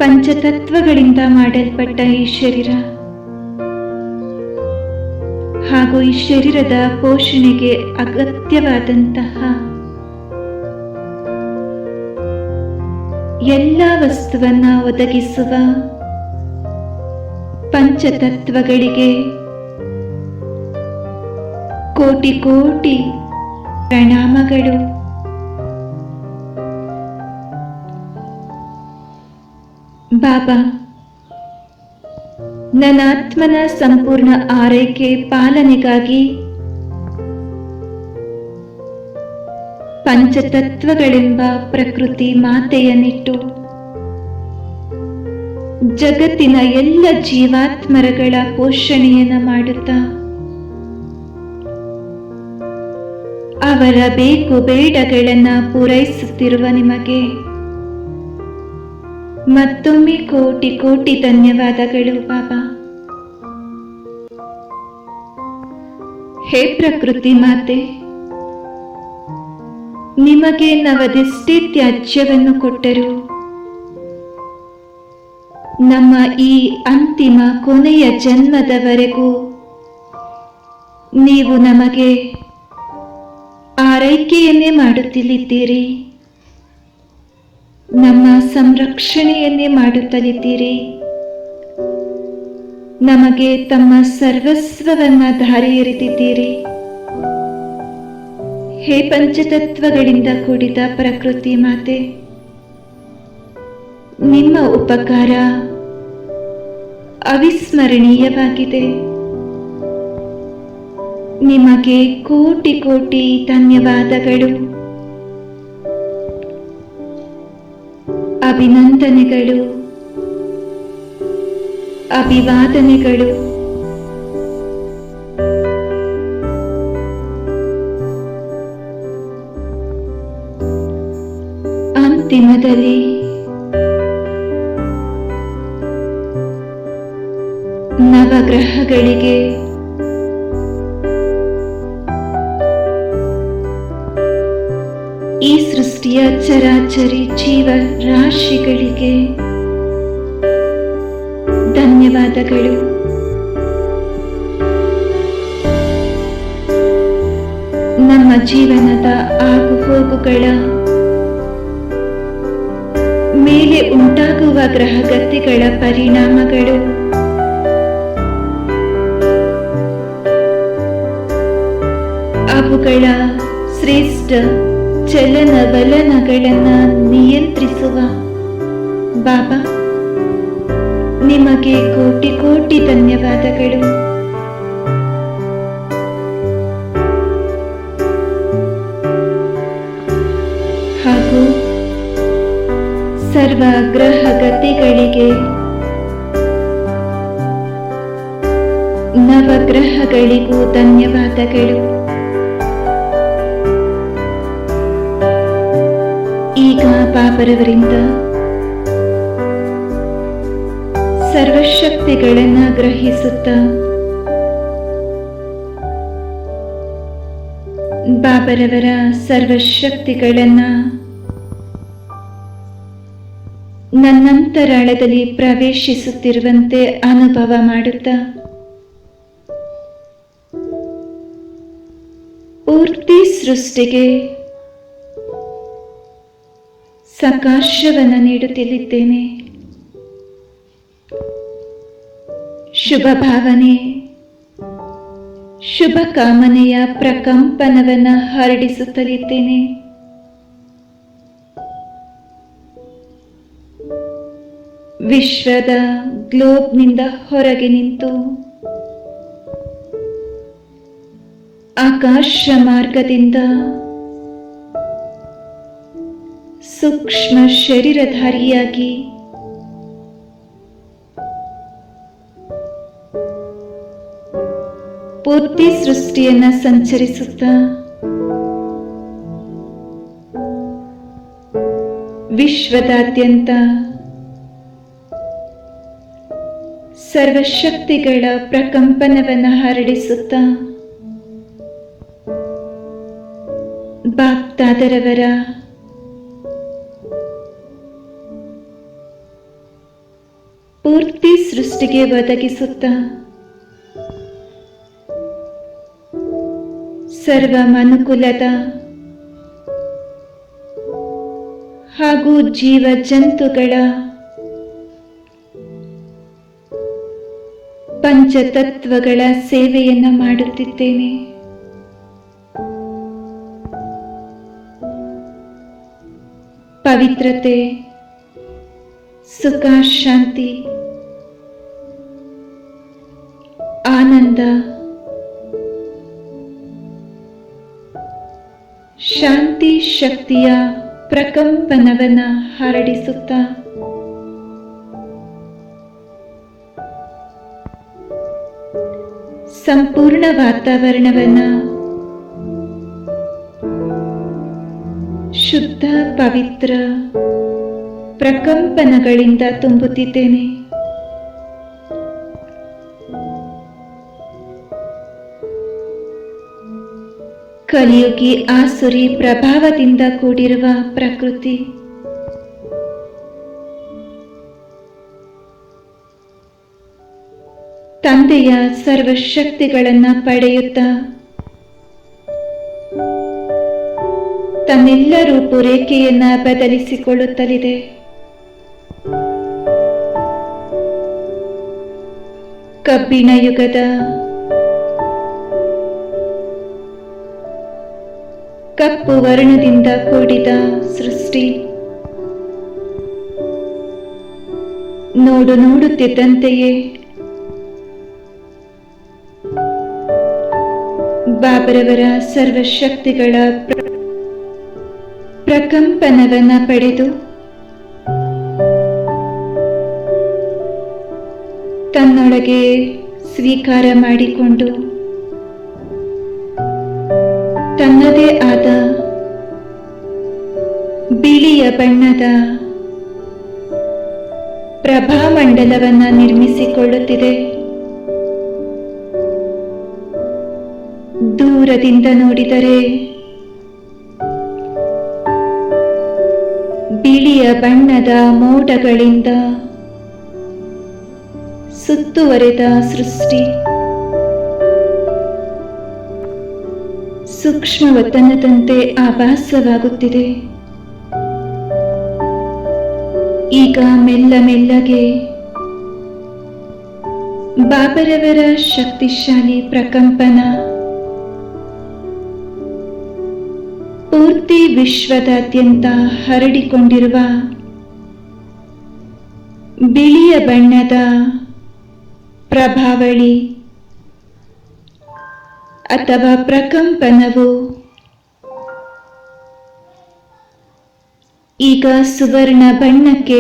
ಪಂಚತತ್ವಗಳಿಂದ ಮಾಡಲ್ಪಟ್ಟ ಈ ಶರೀರ ಹಾಗೂ ಈ ಶರೀರದ ಪೋಷಣೆಗೆ ಅಗತ್ಯವಾದಂತಹ ಎಲ್ಲ ವಸ್ತುವನ್ನ ಒದಗಿಸುವ ಪಂಚತತ್ವಗಳಿಗೆ ಕೋಟಿ ಕೋಟಿ ಪ್ರಣಾಮಗಳು. ಬಾಬಾ, ನನ್ನ ಆತ್ಮನ ಸಂಪೂರ್ಣ ಆರೈಕೆ ಪಾಲನೆಗಾಗಿ ಪಂಚತತ್ವಗಳೆಂಬ ಪ್ರಕೃತಿ ಮಾತೆಯನ್ನಿಟ್ಟು ಜಗತ್ತಿನ ಎಲ್ಲ ಜೀವಾತ್ಮರಗಳ ಪೋಷಣೆಯನ್ನು ಮಾಡುತ್ತಾ ಅವರ ಬೇಕು ಬೇಡಗಳನ್ನು ಪೂರೈಸುತ್ತಿರುವ ನಿಮಗೆ ಮತ್ತೊಮ್ಮೆ ಕೋಟಿ ಕೋಟಿ ಧನ್ಯವಾದಗಳು ಬಾಬಾ. ಹೇ ಪ್ರಕೃತಿ ಮಾತೆ, ನಿಮಗೆ ನಾವದೆಷ್ಟೇ ತ್ಯಾಜ್ಯವನ್ನು ಕೊಟ್ಟರೂ ನಮ್ಮ ಈ ಅಂತಿಮ ಕೊನೆಯ ಜನ್ಮದವರೆಗೂ ನೀವು ನಮಗೆ ಆರೈಕೆಯನ್ನೇ ಮಾಡುತ್ತಲಿದ್ದೀರಿ, ನಮ್ಮ ಸಂರಕ್ಷಣೆಯನ್ನೇ ಮಾಡುತ್ತಲಿದ್ದೀರಿ. ನಮಗೆ ತಮ್ಮ ಸರ್ವಸ್ವವನ್ನ ಧಾರೆ ಎರೆದಿದ್ದೀರಿ. ಹೇ ಪಂಚತತ್ವಗಳಿಂದ ಕೂಡಿದ ಪ್ರಕೃತಿ ಮಾತೆ, ನಿಮ್ಮ ಉಪಕಾರ ಅವಿಸ್ಮರಣೀಯವಾಗಿದೆ. ನಿಮಗೆ ಕೋಟಿ ಕೋಟಿ ಧನ್ಯವಾದಗಳು, ಅಭಿನಂದನೆಗಳು, ಅಭಿವಾದನೆಗಳು. ಅಂತಿಮದಲ್ಲಿ ನವಗ್ರಹಗಳಿಗೆ ಈ ಸೃಷ್ಟಿಯ ಚರಾಚರಿ ಜೀವ ರಾಶಿಗಳಿಗೆ ಧನ್ಯವಾದಗಳು. ನಮ್ಮ ಜೀವನದ ಆಗುಹೋಗುಗಳ ಮೇಲೆ ಉಂಟಾಗುವ ಗ್ರಹಗತಿಗಳ ಪರಿಣಾಮಗಳು ಅವುಗಳ ಶ್ರೇಷ್ಠ ಚಲನವಲನಗಳನ್ನು ನಿಯಂತ್ರಿಸುವ ಬಾಬಾ, ನಿಮಗೆ ಕೋಟಿ ಕೋಟಿ ಧನ್ಯವಾದಗಳು. ಹಾಗೂ ಸರ್ವ ಗ್ರಹಗತಿಗಳಿಗೆ ನವಗ್ರಹಗಳಿಗೂ ಧನ್ಯವಾದಗಳು. ಈಗ ಬಾಬರವರಿಂದ ಸರ್ವಶಕ್ತಿಗಳನ್ನು ಗ್ರಹಿಸುತ್ತ ಬಾಬರವರ ಸರ್ವಶಕ್ತಿಗಳನ್ನು ನನ್ನಂತರಾಳದಲ್ಲಿ ಪ್ರವೇಶಿಸುತ್ತಿರುವಂತೆ ಅನುಭವ ಮಾಡುತ್ತಾ ಪೂರ್ತಿ ಸೃಷ್ಟಿಗೆ ಸಕಾಶವನ್ನು ನೀಡುತ್ತಲಿದ್ದೇನೆ. ಶುಭ ಭಾವನೆ, ಶುಭ ಕಾಮನೆಯ ಪ್ರಕಂಪನವನ್ನು ಹರಡಿಸುತ್ತಲಿದ್ದೇನೆ. ವಿಶ್ವದ ಗ್ಲೋಬ್ನಿಂದ ಹೊರಗೆ ನಿಂತು ಆಕಾಶ ಮಾರ್ಗದಿಂದ ಸೂಕ್ಷ್ಮ ಶರೀರಧಾರಿಯಾಗಿ ಪೂರ್ತಿ ಸೃಷ್ಟಿಯನ್ನ ಸಂಚರಿಸುತ್ತಾ ವಿಶ್ವದಾದ್ಯಂತ ಸರ್ವಶಕ್ತಿಗಳ ಪ್ರಕಂಪನವನ್ನು ಹರಡಿಸುತ್ತಾ ಬಾಪ್ದಾದರವರ ಪೂರ್ತಿ ಸೃಷ್ಟಿಗೆ ಒದಗಿಸುತ್ತಾ ಸರ್ವ ಮನುಕುಲದ ಹಾಗೂ ಜೀವ ಜಂತುಗಳ ಪಂಚತತ್ವಗಳ ಸೇವೆಯನ್ನ ಮಾಡುತ್ತಿದ್ದೇನೆ. ಪವಿತ್ರತೆ, ಸುಖ, ಶಾಂತಿ, ಆನಂದ, ಶಾಂತಿ ಶಕ್ತಿಯ ಪ್ರಕಂಪನವನ್ನ ಹರಡಿಸುತ್ತಾ ಸಂಪೂರ್ಣ ವಾತಾವರಣವನ್ನ ಶುದ್ಧ ಪವಿತ್ರ ಪ್ರಕಂಪನಗಳಿಂದ ತುಂಬುತ್ತಿದ್ದೇನೆ. ಕಲಿಯುಗಿ ಆಸುರಿ ಪ್ರಭಾವದಿಂದ ಕೂಡಿರುವ ಪ್ರಕೃತಿ ತಂದೆಯ ಸರ್ವಶಕ್ತಿಗಳನ್ನು ಪಡೆಯುತ್ತಾ ತನ್ನೆಲ್ಲ ರೂಪುರೇಖೆಯನ್ನ ಬದಲಿಸಿಕೊಳ್ಳುತ್ತಲಿದೆ. ಕಬ್ಬಿಣ ಯುಗದ ಕಪ್ಪು ವರ್ಣದಿಂದ ಕೂಡಿದ ಸೃಷ್ಟಿ ನೋಡುತ್ತಿದ್ದಂತೆಯೇ ಬಾಬರವರ ಸರ್ವಶಕ್ತಿಗಳ ಪ್ರಕಂಪನವನ್ನ ಪಡೆದು ತನ್ನೊಳಗೆ ಸ್ವೀಕಾರ ಮಾಡಿಕೊಂಡು ತನ್ನದೇ ಆದ ಬಿಳಿಯ ಬಣ್ಣದ ಪ್ರಭಾಮಂಡಲವನ್ನ ನಿರ್ಮಿಸಿಕೊಳ್ಳುತ್ತಿದೆ. ದೂರದಿಂದ ನೋಡಿದರೆ ಬಿಳಿಯ ಬಣ್ಣದ ಮೋಡಗಳಿಂದ ಸುತ್ತುವರೆದ ಸೃಷ್ಟಿ ಸೂಕ್ಷ್ಮ ವತನದಂತೆ ಆಭಾಸವಾಗುತ್ತಿದೆ. ಈಗ ಮೆಲ್ಲ ಮೆಲ್ಲಗೆ ಬಾಬರವರ ಶಕ್ತಿಶಾಲಿ ಪ್ರಕಂಪನ ಪೂರ್ತಿ ವಿಶ್ವದಾದ್ಯಂತ ಹರಡಿಕೊಂಡಿರುವ ಬಿಳಿಯ ಬಣ್ಣದ ಪ್ರಭಾವಳಿ ಅಥವಾ ಪ್ರಕಂಪನವು ಈಗ ಸುವರ್ಣ ಬಣ್ಣಕ್ಕೆ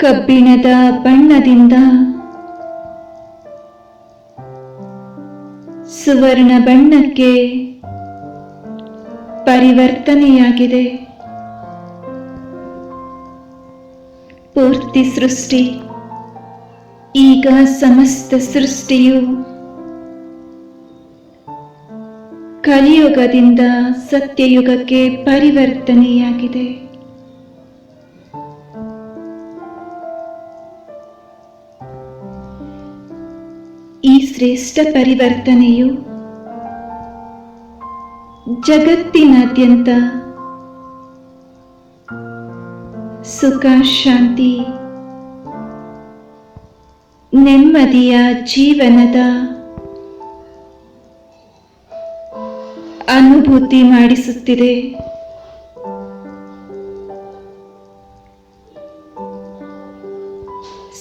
ಕಬ್ಬಿಣದ ಬಣ್ಣದಿಂದ ಸುವರ್ಣ ಬಣ್ಣಕ್ಕೆ ಪರಿವರ್ತನೆಯಾಗಿದೆ. ಪೂರ್ತಿ ಸೃಷ್ಟಿ ಈಗ ಸಮಸ್ತ ಸೃಷ್ಟಿಯು ಕಲಿಯುಗದಿಂದ ಸತ್ಯಯುಗಕ್ಕೆ ಪರಿವರ್ತನೆಯಾಗಿದೆ. ಈ ಶ್ರೇಷ್ಠ ಪರಿವರ್ತನೆಯು ಜಗತ್ತಿನಾದ್ಯಂತ ಸುಖ, ಶಾಂತಿ, ನೆಮ್ಮದಿಯ ಜೀವನದ ಅನುಭೂತಿ ಮಾಡಿಸುತ್ತಿದೆ.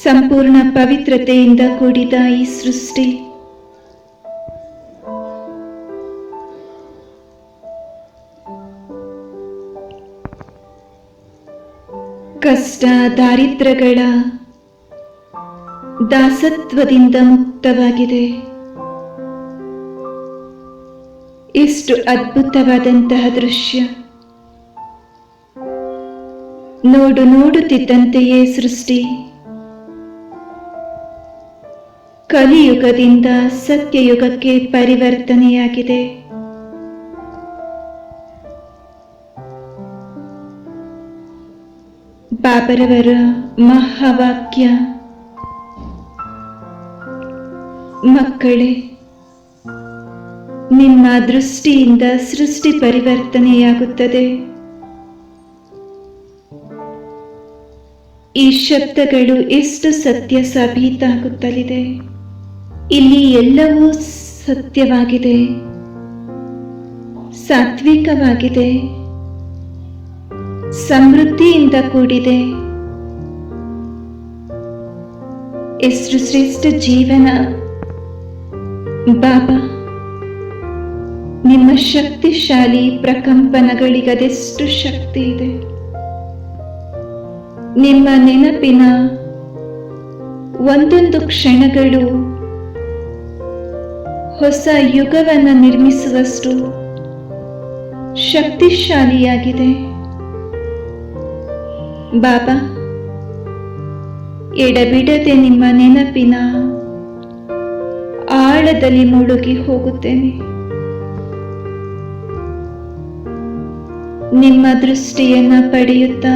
ಸಂಪೂರ್ಣ ಸಂಪೂರ್ಣ ಪವಿತ್ರತೆಯಿಂದ ಕೂಡಿದ ಈ ಸೃಷ್ಟಿ ಕಷ್ಟ ದಾರಿದ್ರ್ಯಗಳ ದಾಸತ್ವದಿಂದ ಮುಕ್ತವಾಗಿದೆ. ಎಷ್ಟು ಅದ್ಭುತವಾದಂತಹ ದೃಶ್ಯ! ನೋಡುತ್ತಿದ್ದಂತೆಯೇ ಸೃಷ್ಟಿ ಕಲಿಯುಗದಿಂದ ಸತ್ಯಯುಗಕ್ಕೆ ಪರಿವರ್ತನೆಯಾಗಿದೆ. ಬಾಬರವರ ಮಹಾವಾಕ್ಯ, ಮಕ್ಕಳೇ, ನಿಮ್ಮ ದೃಷ್ಟಿಯಿಂದ ಸೃಷ್ಟಿ ಪರಿವರ್ತನೆಯಾಗುತ್ತದೆ. ಈ ಶಬ್ದಗಳು ಎಷ್ಟು ಸತ್ಯ ಸಾಬೀತಾಗುತ್ತಲಿದೆ. ಇಲ್ಲಿ ಎಲ್ಲವೂ ಸತ್ಯವಾಗಿದೆ, ಸಾತ್ವಿಕವಾಗಿದೆ, ಸಮೃದ್ಧಿಯಿಂದ ಕೂಡಿದೆ. ಎಷ್ಟು ಶ್ರೇಷ್ಠ ಜೀವನ! ಬಾಬಾ, ನಿಮ್ಮ ಶಕ್ತಿಶಾಲಿ ಪ್ರಕಂಪನಗಳಿಗದೆಷ್ಟು ಶಕ್ತಿ ಇದೆ. ನಿಮ್ಮ ನೆನಪಿನ ಒಂದೊಂದು ಕ್ಷಣಗಳು ಹೊಸ ಯುಗವನ್ನು ನಿರ್ಮಿಸುವಷ್ಟು ಶಕ್ತಿಶಾಲಿಯಾಗಿದೆ. ಬಾಬಾ, ಎಡಬಿಡದೆ ನಿಮ್ಮ ನೆನಪಿನ ಆಳದಲ್ಲಿ ಮುಳುಗಿ ಹೋಗುತ್ತೇನೆ. ನಿಮ್ಮ ದೃಷ್ಟಿಯನ್ನ ಪಡೆಯುತ್ತಾ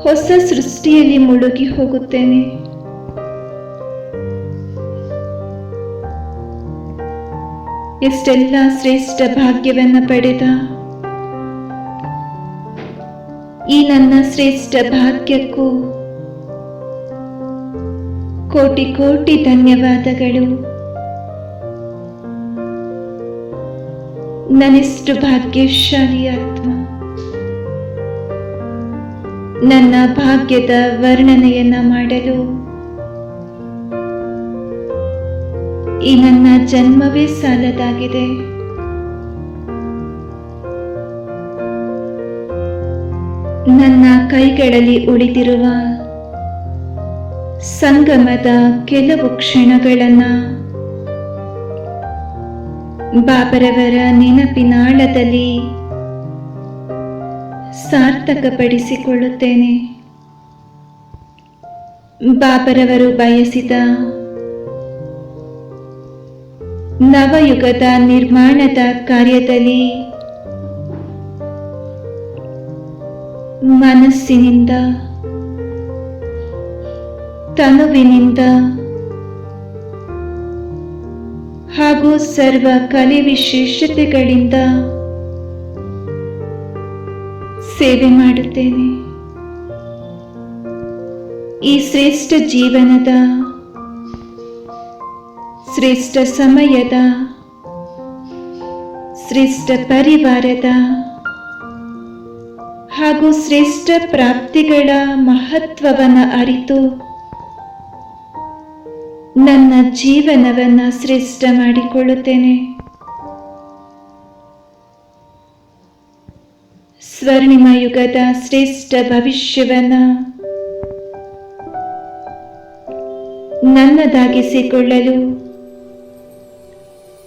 ಹೊಸ ಸೃಷ್ಟಿಯಲ್ಲಿ ಮುಳುಗಿ ಹೋಗುತ್ತೇನೆ. ಎಷ್ಟೆಲ್ಲ ಶ್ರೇಷ್ಠ ಭಾಗ್ಯವನ್ನು ಪಡೆದ ಈ ನನ್ನ ಶ್ರೇಷ್ಠ ಭಾಗ್ಯಕ್ಕೂ ಕೋಟಿ ಕೋಟಿ ಧನ್ಯವಾದಗಳು. ನನ್ನೆಷ್ಟು ಭಾಗ್ಯಶಾಲಿ ಆತ್ಮ! ನನ್ನ ಭಾಗ್ಯದ ವರ್ಣನೆಯನ್ನ ಮಾಡಲು ಈ ನನ್ನ ಜನ್ಮವೇ ಸಾಲದಾಗಿದೆ. ನನ್ನ ಕೈಗಳಲ್ಲಿ ಉಳಿದಿರುವ ಸಂಗಮದ ಕೆಲವು ಕ್ಷಣಗಳನ್ನ ಬಾಬರವರ ನೆನಪಿನಾಳದಲ್ಲಿ ಸಾರ್ಥಕಪಡಿಸಿಕೊಳ್ಳುತ್ತೇನೆ. ಬಾಬರವರು ಬಯಸಿದ ನವಯುಗದ ನಿರ್ಮಾಣದ ಕಾರ್ಯದಲ್ಲಿ ಮನಸ್ಸಿನಿಂದ, ತನುವಿನಿಂದ ಹಾಗೂ ಸರ್ವ ಕಲೆ ವಿಶೇಷತೆಗಳಿಂದ ಸೇವೆ ಮಾಡುತ್ತೇನೆ. ಈ ಶ್ರೇಷ್ಠ ಜೀವನದ, ಶ್ರೇಷ್ಠ ಸಮಯದ, ಶ್ರೇಷ್ಠ ಪರಿವಾರದ ಹಾಗೂ ಶ್ರೇಷ್ಠ ಪ್ರಾಪ್ತಿಗಳ ಮಹತ್ವವನ್ನು ಅರಿತು ನನ್ನ ಜೀವನವನ್ನು ಶ್ರೇಷ್ಠ ಮಾಡಿಕೊಳ್ಳುತ್ತೇನೆ. ಸ್ವರ್ಣಿಮ ಯುಗದ ಶ್ರೇಷ್ಠ ಭವಿಷ್ಯವನ್ನು ನನ್ನದಾಗಿಸಿಕೊಳ್ಳಲು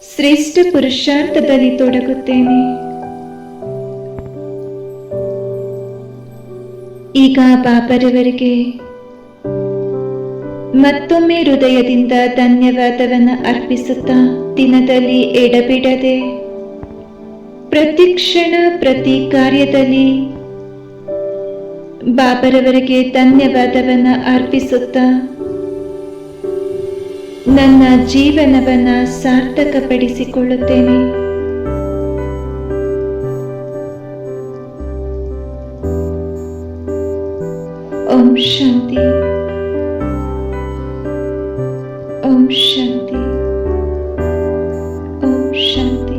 ಶ್ರೇಷ್ಠ ಪುರುಷಾರ್ಥದಲ್ಲಿ ತೊಡಗುತ್ತೇನೆ. ಈಗ ಬಾಬರವರಿಗೆ ಮತ್ತೊಮ್ಮೆ ಹೃದಯದಿಂದ ಧನ್ಯವಾದವನ್ನು ಅರ್ಪಿಸುತ್ತಾ, ದಿನದಲ್ಲಿ ಎಡಬಿಡದೆ ಪ್ರತಿ ಕ್ಷಣ ಪ್ರತಿ ಕಾರ್ಯದಲ್ಲಿ ಬಾಬರವರಿಗೆ ಧನ್ಯವಾದವನ್ನು ಅರ್ಪಿಸುತ್ತಾ ನನ್ನ ಜೀವನವನ್ನು ಸಾರ್ಥಕಪಡಿಸಿಕೊಳ್ಳುತ್ತೇನೆ. ಓಂ ಶಾಂತಿ, ಓಂ ಶಾಂತಿ, ಓಂ ಶಾಂತಿ.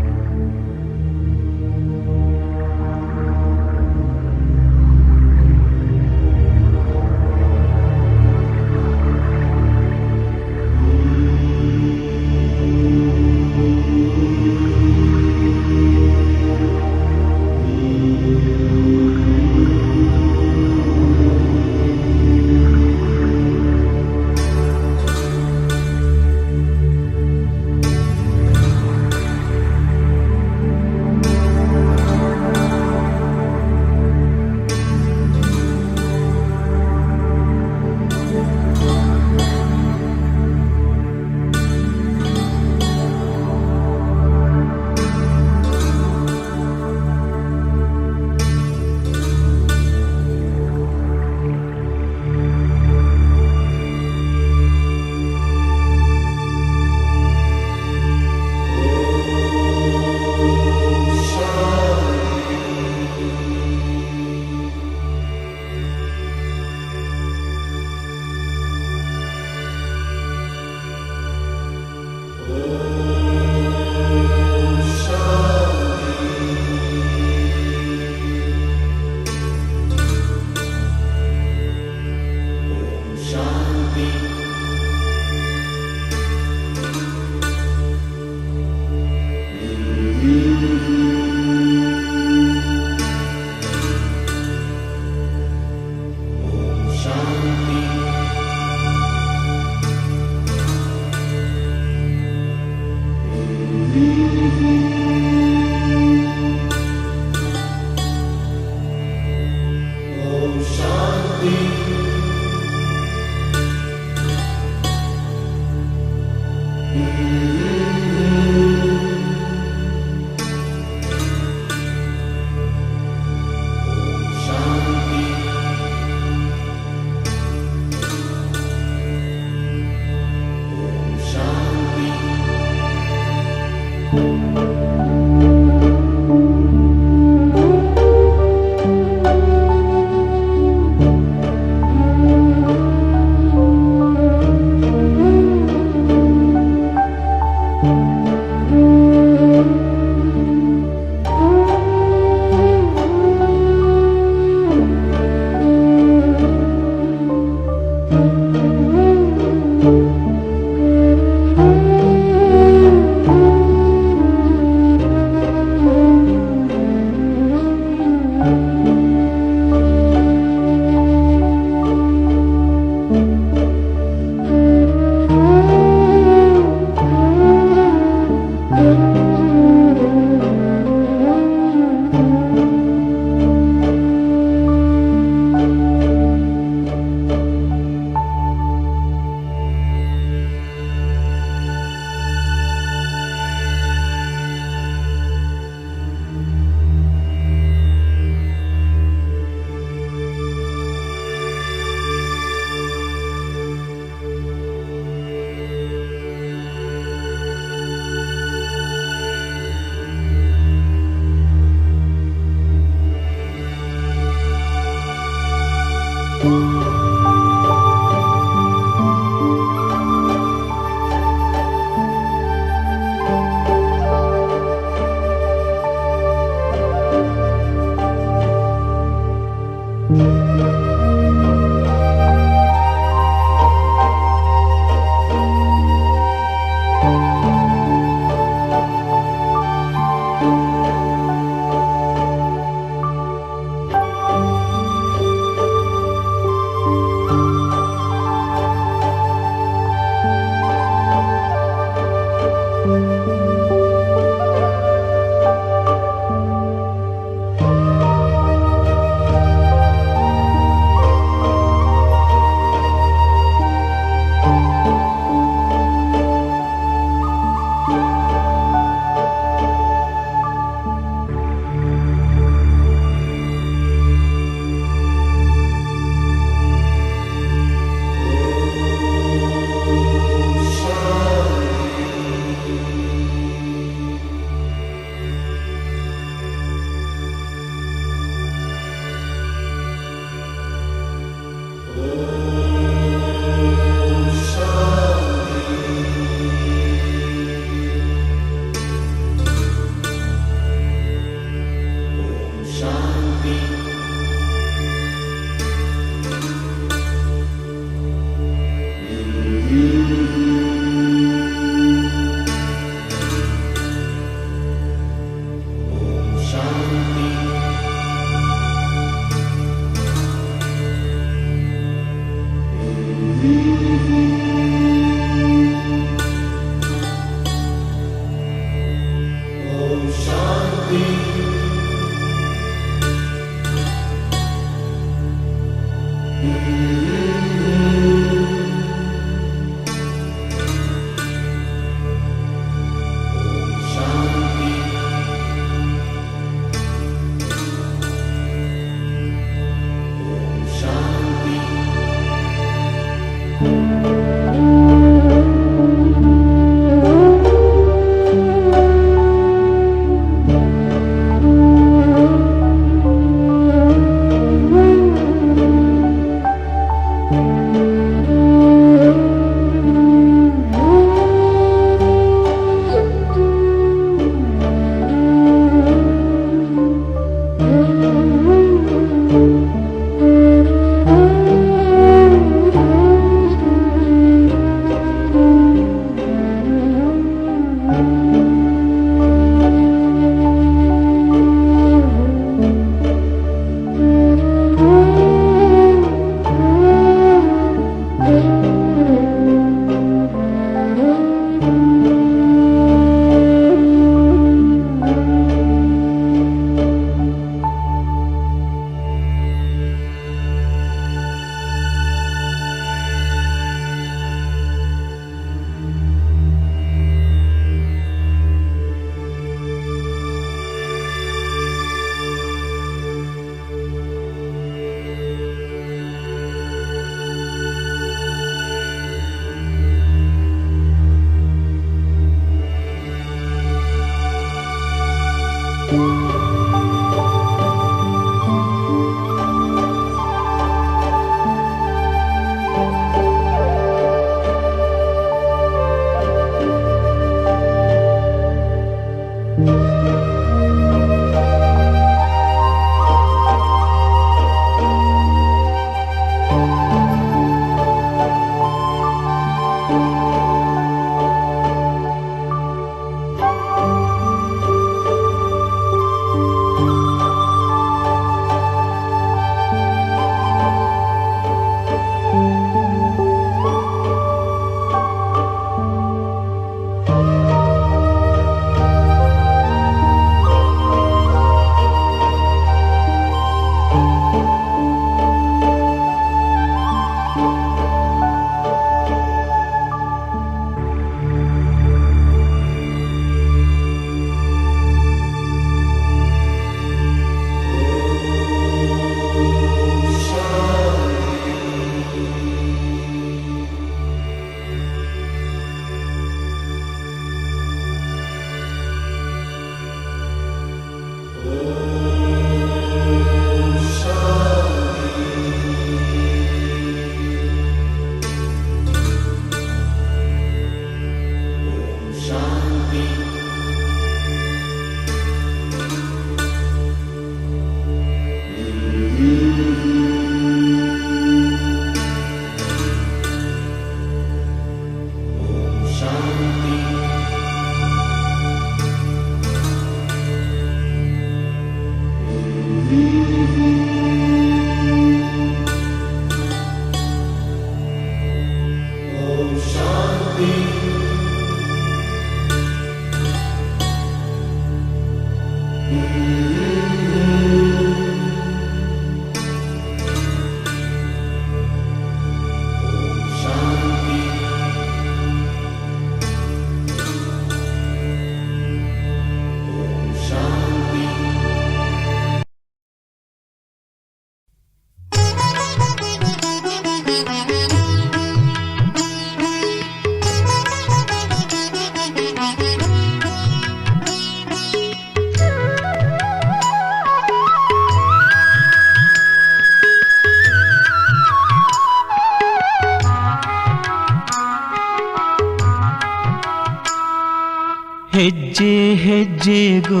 ಹೆಜ್ಜೆ ಹೆಜ್ಜೆಗೂ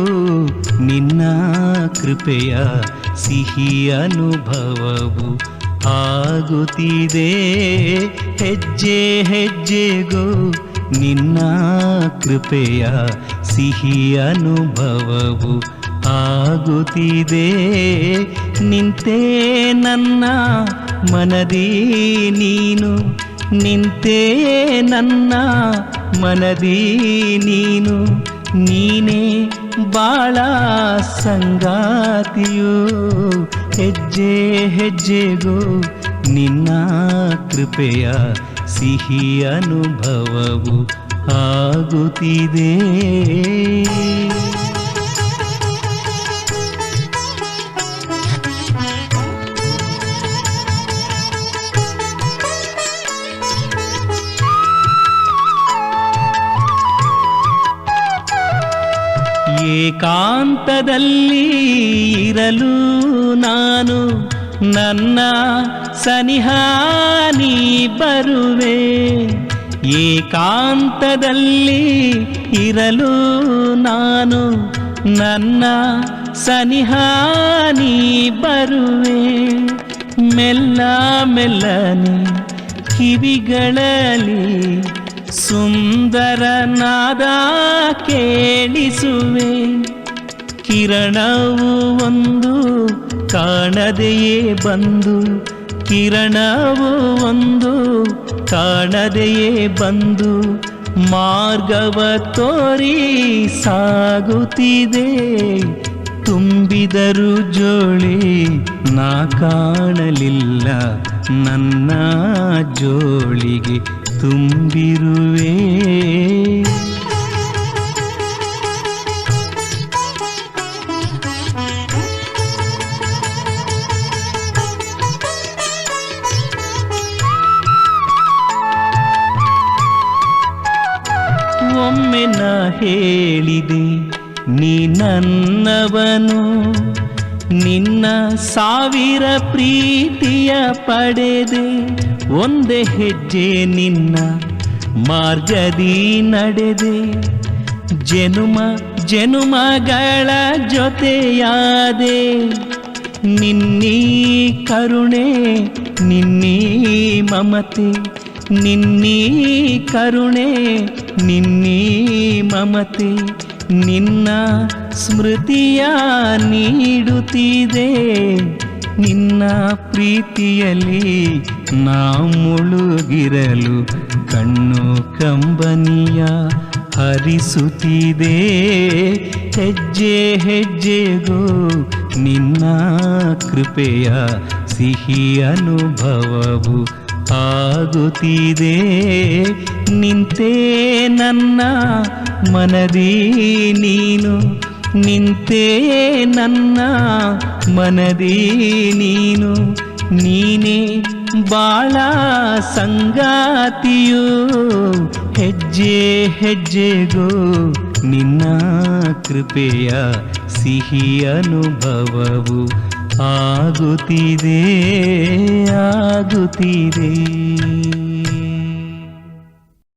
ನಿನ್ನ ಕೃಪೆಯ ಸಿಹಿ ಅನುಭವವು ಆಗುತ್ತಿದೆ. ಹೆಜ್ಜೆ ಹೆಜ್ಜೆಗೂ ನಿನ್ನ ಕೃಪೆಯ ಸಿಹಿ ಅನುಭವವು ಆಗುತ್ತಿದೆ. ನಿಂತೆ ನನ್ನ ಮನದಿ ನೀನು, ನಿಂತೆ ನನ್ನ ಮನದಿ ನೀನು, ನೀನೇ ಬಾಳ ಸಂಗಾತಿಯು. ಹೆಜ್ಜೆ ಹೆಜ್ಜೆಗೂ ನಿನ್ನ ಕೃಪೆಯ ಸಿಹಿ ಅನುಭವವು ಆಗುತ್ತಿದೆ. ಏಕಾಂತದಲ್ಲಿ ಇರಲು ನಾನು, ನನ್ನ ಸನಿಹ ನೀ ಬರುವೆ. ಏಕಾಂತದಲ್ಲಿ ಇರಲು ನಾನು, ನನ್ನ ಸನಿಹ ನೀ ಬರುವೆ. ಮೆಲ್ಲ ಮೆಲ್ಲನೆ ಕಿವಿಗಳಲ್ಲಿ ಸುಂದರ ನಾದ ಕೇಳಿಸುವೆ. ಕಿರಣವು ಒಂದು ಕಾಣದೆಯೇ ಬಂದು, ಕಿರಣವು ಒಂದು ಕಾಣದೆಯೇ ಬಂದು ಮಾರ್ಗವ ತೋರಿ ಸಾಗುತ್ತಿದೆ. ತುಂಬಿದರು ಜೋಳಿ ನಾ ಕಾಣಲಿಲ್ಲ, ನನ್ನ ಜೋಳಿಗೆ ತುಂಬಿರುವೆ. ಒಮ್ಮೆ ನಾ ಹೇಳಿದೆ ನೀ ನನ್ನವನು, ನಿನ್ನ ಸಾವಿರ ಪ್ರೀತಿಯ ಪಡೆದೆ. ಒಂದೇ ಹೆಜ್ಜೆ ನಿನ್ನ ಮಾರ್ಗದಿ ನಡೆದೆ. ಜನುಮ ಜನುಮಗಳ ಜೊತೆಯಾದೆ. ನಿನ್ನೀ ಕರುಣೆ ನಿನ್ನೀ ಮಮತೆ, ನಿನ್ನೀ ಕರುಣೆ ನಿನ್ನೀ ಮಮತೆ, ನಿನ್ನ ಸ್ಮೃತಿಯ ನೀಡುತ್ತಿದೆ. ನಿನ್ನ ಪ್ರೀತಿಯಲ್ಲಿ ನಾ ಮುಳುಗಿರಲು ಕಣ್ಣು ಕಂಬನಿಯ ಹರಿಸುತ್ತಿದೆ. ಹೆಜ್ಜೆ ಹೆಜ್ಜೆಗೂ ನಿನ್ನ ಕೃಪೆಯ ಸಿಹಿ ಅನುಭವವು ಆಗುತ್ತಿದೆ. ನಿಂತೆ ನನ್ನ ಮನದಿ ನೀನು, ನಿಂತೆ ನನ್ನ ಮನದಿ ನೀನು, ನೀನೇ ಬಾಳ ಸಂಗಾತಿಯು. ಹೆಜ್ಜೆ ಹೆಜ್ಜೆಗೂ ನಿನ್ನ ಕೃಪೆಯ ಸಿಹಿ ಅನುಭವವು ಆಗುತ್ತಿದೆ ಆಗುತ್ತಿದೆ.